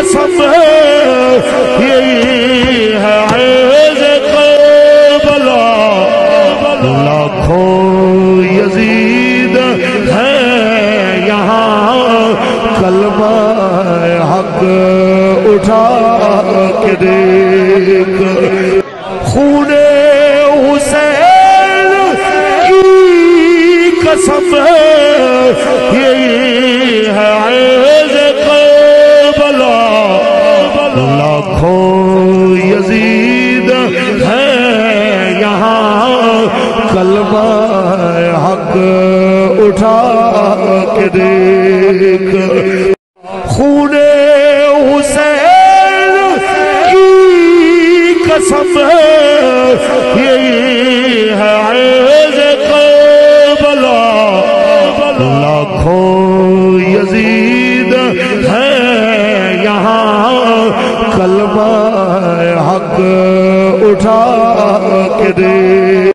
قسم یہی ہے عز کربلا لاکھوں یزید ہے یہاں کلمہ حق اٹھا کے دیکھ خون حسین کی قسم یہی ہے عز کربلا لاکھوں یزید ہے یہاں کلمہ حق اٹھا کے دیکھ خون حسین کی قسم یہی ہے عز کربلا لاکھوں یزید ہے یہاں کلمہ حق اٹھا کے دے